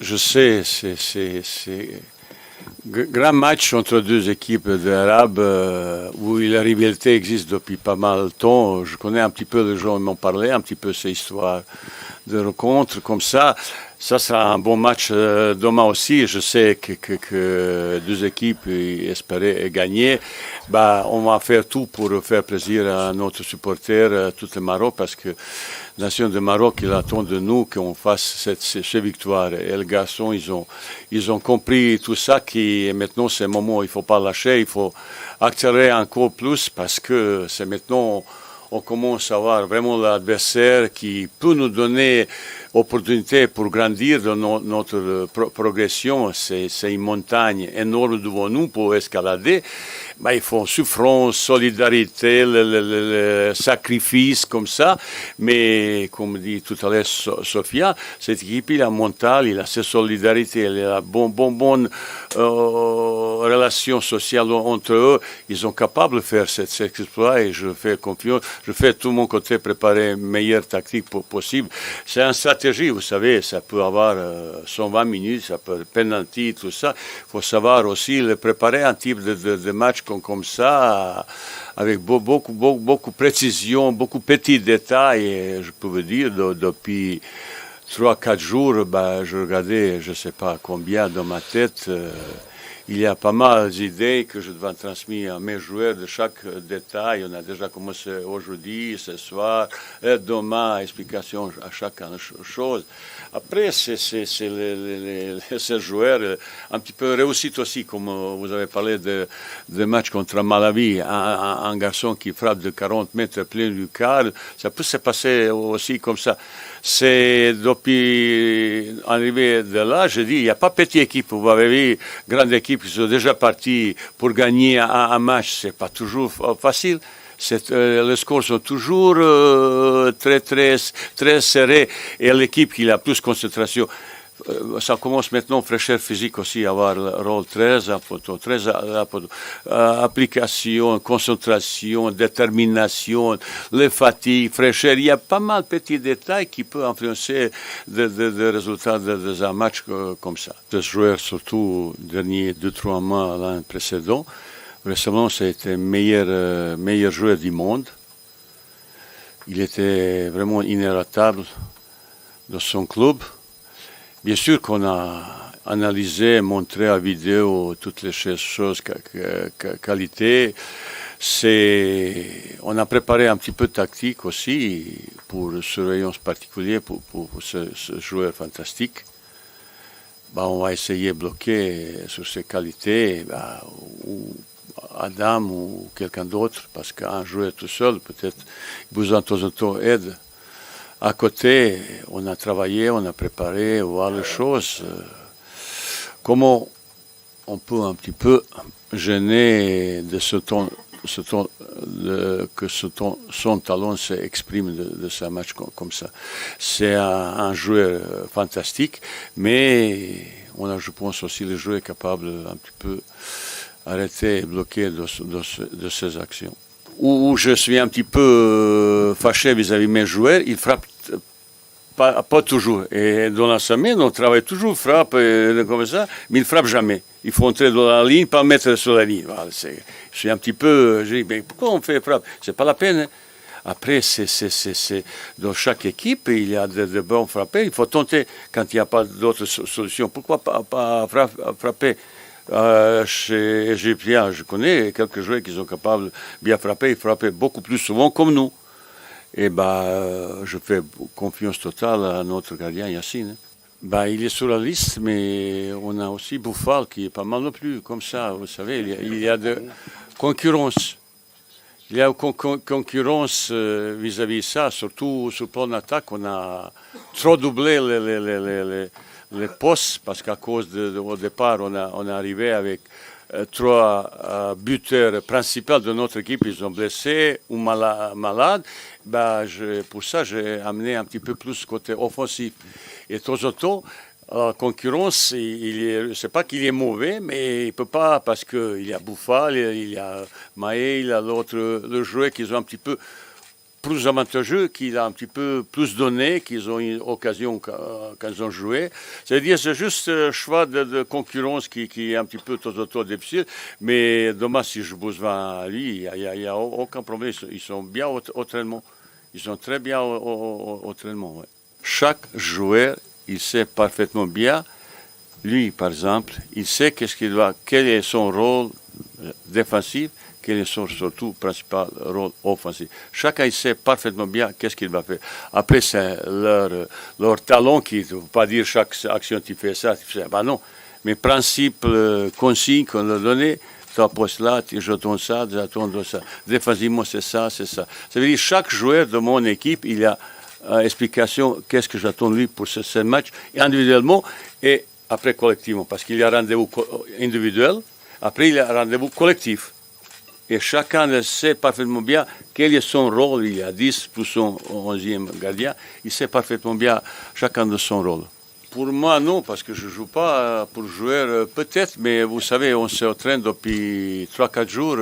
je sais, c'est grand match entre deux équipes d'Arabes où la rivalité existe depuis pas mal de temps. Je connais un petit peu les gens qui m'ont parlé, un petit peu ces histoires de rencontres comme ça. Ça sera un bon match demain aussi. Je sais que deux équipes espéraient gagner. Bah, on va faire tout pour faire plaisir à notre supporter, tout le Maroc, parce que la nation de Maroc, il attend de nous qu'on fasse cette victoire. Et les garçons, ils ont compris tout ça, qui maintenant c'est le moment où il ne faut pas lâcher, il faut accélérer encore plus, parce que c'est maintenant on commence à voir vraiment l'adversaire qui peut nous donner opportunité pour grandir dans notre progression. C'est une montagne énorme devant nous pour escalader. Mais il faut souffrance, solidarité, le sacrifice comme ça. Mais comme dit tout à l'heure Sophia, cette équipe, il a mental, il a cette solidarité, il a bonne relation sociale entre eux. Ils sont capables de faire cet exploit et je fais confiance. Je fais tout mon côté préparer meilleure tactique possible. C'est une stratégie, vous savez, ça peut avoir 120 minutes, ça peut être penalty, tout ça. Il faut savoir aussi le préparer un type de match comme ça, avec beaucoup de précision, beaucoup de petits détails. Et je peux vous dire, depuis 3-4 jours, je regardais, je ne sais pas combien dans ma tête. Il y a pas mal d'idées que je dois transmettre à mes joueurs de chaque détail. On a déjà commencé aujourd'hui, ce soir, demain, explication à chaque chose. Après, c'est ces joueurs un petit peu réussite aussi, comme vous avez parlé de match contre Malawi, un garçon qui frappe de 40 mètres plein du quart. Ça peut se passer aussi comme ça. C'est depuis l'arrivée de là, je dis, il n'y a pas petite équipe. Vous avez vu, grande équipe qui sont déjà partis pour gagner un match. C'est pas toujours facile. Les scores sont toujours très serrés et l'équipe qui a plus de concentration. Ça commence maintenant, fraîcheur physique aussi, à avoir le rôle très important, application, concentration, détermination, les fatigues, fraîcheur. Il y a pas mal de petits détails qui peuvent influencer le résultat d'un match comme ça. Les joueurs, surtout, derniers 2-3 mois l'an précédent, récemment, c'était le meilleur joueur du monde. Il était vraiment inératable dans son club. Bien sûr qu'on a analysé, montré à vidéo toutes les choses, qualité. On a préparé un petit peu de tactique aussi pour surveillance particulière pour ce joueur fantastique. On va essayer de bloquer sur ses qualités, ou Adam ou quelqu'un d'autre, parce qu'un joueur tout seul, peut-être, besoin de temps en temps aide. À côté, on a travaillé, on a préparé, voir les choses. Comment on peut un petit peu gêner de que son talent s'exprime de ce match comme ça. C'est un joueur fantastique, mais on a, je pense, aussi le joueur capable un petit peu arrêter et bloquer de ses actions. Où je suis un petit peu fâché vis-à-vis de mes joueurs, ils frappent pas toujours. Et dans la semaine, on travaille toujours, frappe comme ça, mais ils ne frappent jamais. Il faut entrer dans la ligne, pas mettre sur la ligne. Voilà, je suis un petit peu, je dis, mais pourquoi on fait frappe? C'est pas la peine. Hein. Après, dans chaque équipe, il y a de bons frappés. Il faut tenter quand il n'y a pas d'autre solution. Pourquoi pas frapper? Chez Égyptiens, je connais quelques joueurs qui sont capables de bien frapper, ils frappent beaucoup plus souvent comme nous. Et je fais confiance totale à notre gardien Yacine. Il est sur la liste, mais on a aussi Bouffal qui est pas mal non plus, comme ça, vous savez, il y a de concurrence. Il y a concurrence vis-à-vis de ça, surtout sur le plan d'attaque, on a trop doublé les postes, parce qu'à cause au départ, on est arrivé avec 3 buteurs principaux de notre équipe, ils sont blessés ou malades. Pour ça, j'ai amené un petit peu plus côté offensif. Et de temps en temps, la concurrence, c'est pas qu'il est mauvais, mais il peut pas, parce qu'il y a Bouffal, il y a Maé, il y a le joueur qui ont un petit peu plus avantageux, qu'il a un petit peu plus donné, qu'ils ont eu occasion quand ils ont joué. C'est-à-dire, c'est juste un choix de concurrence qui est un petit peu autour difficile. Mais demain, si je besoin à lui, il n'y a aucun problème. Ils sont bien au traitement. Ils sont très bien au traitement. Ouais. Chaque joueur, il sait parfaitement bien. Lui, par exemple, il sait quel est son rôle défensif, quel est son surtout principal rôle offensif. Chacun il sait parfaitement bien qu'est-ce qu'il va faire. Après, c'est leur talent qui ne veut pas dire chaque action tu fais ça, tu fais ça. Ben non, mais principe consigne qu'on leur donnait, tu postes là, j'attends ça, j'attends ça. Défensivement, c'est ça, c'est ça. Ça veut dire chaque joueur de mon équipe, il a explication qu'est-ce que j'attends de lui pour ce match, individuellement et après collectivement, parce qu'il y a rendez-vous individuel, après il y a rendez-vous collectif. Et chacun sait parfaitement bien quel est son rôle. Il y a 10 plus son 11e gardien. Il sait parfaitement bien chacun de son rôle. Pour moi, non, parce que je ne joue pas pour jouer, peut-être, mais vous savez, on s'entraîne depuis 3-4 jours.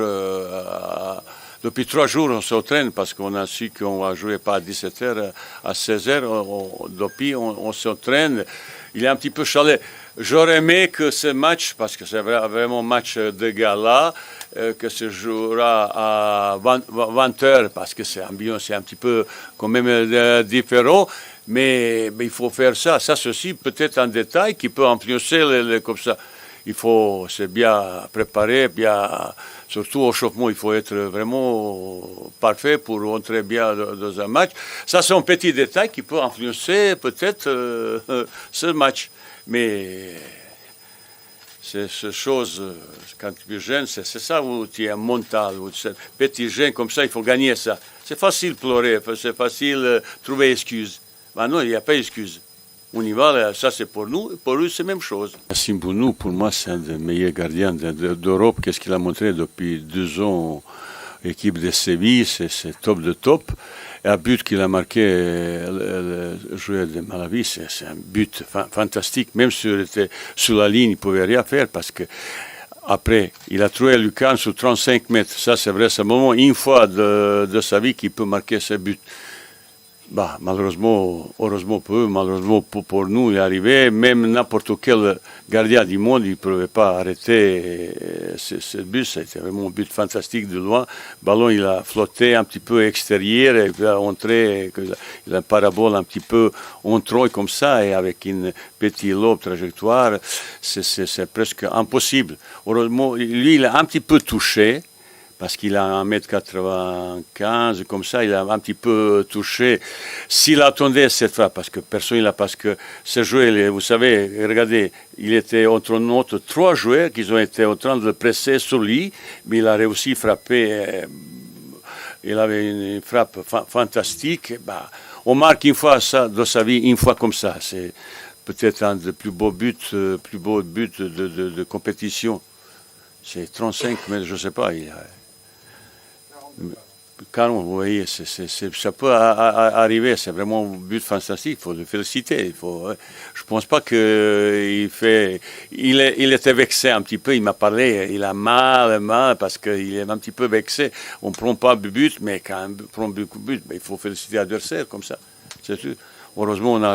Depuis 3 jours, on s'entraîne parce qu'on a su qu'on va jouer pas à 17h, à 16h. Depuis, on s'entraîne. Il est un petit peu chalet. J'aurais aimé que ce match, parce que c'est vraiment un match de gala, que se jouera à 20h, parce que c'est un petit peu quand même différent. Mais il faut faire ça. Ça, ceci, peut-être un détail qui peut influencer comme ça. Il faut se bien préparer, surtout au chauffement, il faut être vraiment parfait pour entrer bien dans un match. Ça, c'est un petit détail qui peut influencer peut-être ce match. Mais c'est chose, quand tu es jeune, c'est ça où tu es un mental, où tu es petit jeune, comme ça, il faut gagner ça. C'est facile pleurer, c'est facile trouver excuse. Ben non, il n'y a pas d'excuse. On y va, ça c'est pour nous, pour eux c'est la même chose. Yacine Bounou, pour moi, c'est un des meilleurs gardiens d'Europe. Qu'est-ce qu'il a montré depuis 2 ans, équipe de Séville, c'est top de top. Et un but qu'il a marqué, le joueur de Malawi, c'est un but fantastique. Même s'il était sur la ligne, il ne pouvait rien faire parce que après, il a trouvé Lucan sur 35 mètres. Ça, c'est vrai, c'est un moment, une fois de sa vie qu'il peut marquer ce but. Bah, malheureusement, heureusement pour eux, malheureusement pour nous, il est arrivé. Même n'importe quel gardien du monde, il ne pouvait pas arrêter ce but. C'était vraiment un but fantastique de loin. Le ballon, il a flotté un petit peu extérieur, et il a entré, il a un parabole un petit peu entré comme ça, et avec une petite lobe trajectoire, c'est presque impossible. Heureusement, lui, il a un petit peu touché. Parce qu'il a 1m95, comme ça, il a un petit peu touché. S'il attendait cette fois, parce que personne n'a, parce que ce joueur, vous savez, regardez, il était entre notre 3 joueurs qui ont été en train de le presser sur lui, mais il a réussi à frapper. Il avait une frappe fantastique. Bah, on marque une fois ça dans sa vie, une fois comme ça. C'est peut-être un des plus beaux buts de compétition. C'est 35 mètres, je ne sais pas. 40, vous voyez, ça peut arriver, c'est vraiment un but fantastique, il faut le féliciter. Je ne pense pas qu'il fait. Il était vexé un petit peu, il m'a parlé, il a mal, parce qu'il est un petit peu vexé. On ne prend pas de but, mais quand on prend beaucoup de but, il faut féliciter l'adversaire comme ça. C'est tout. Heureusement, on a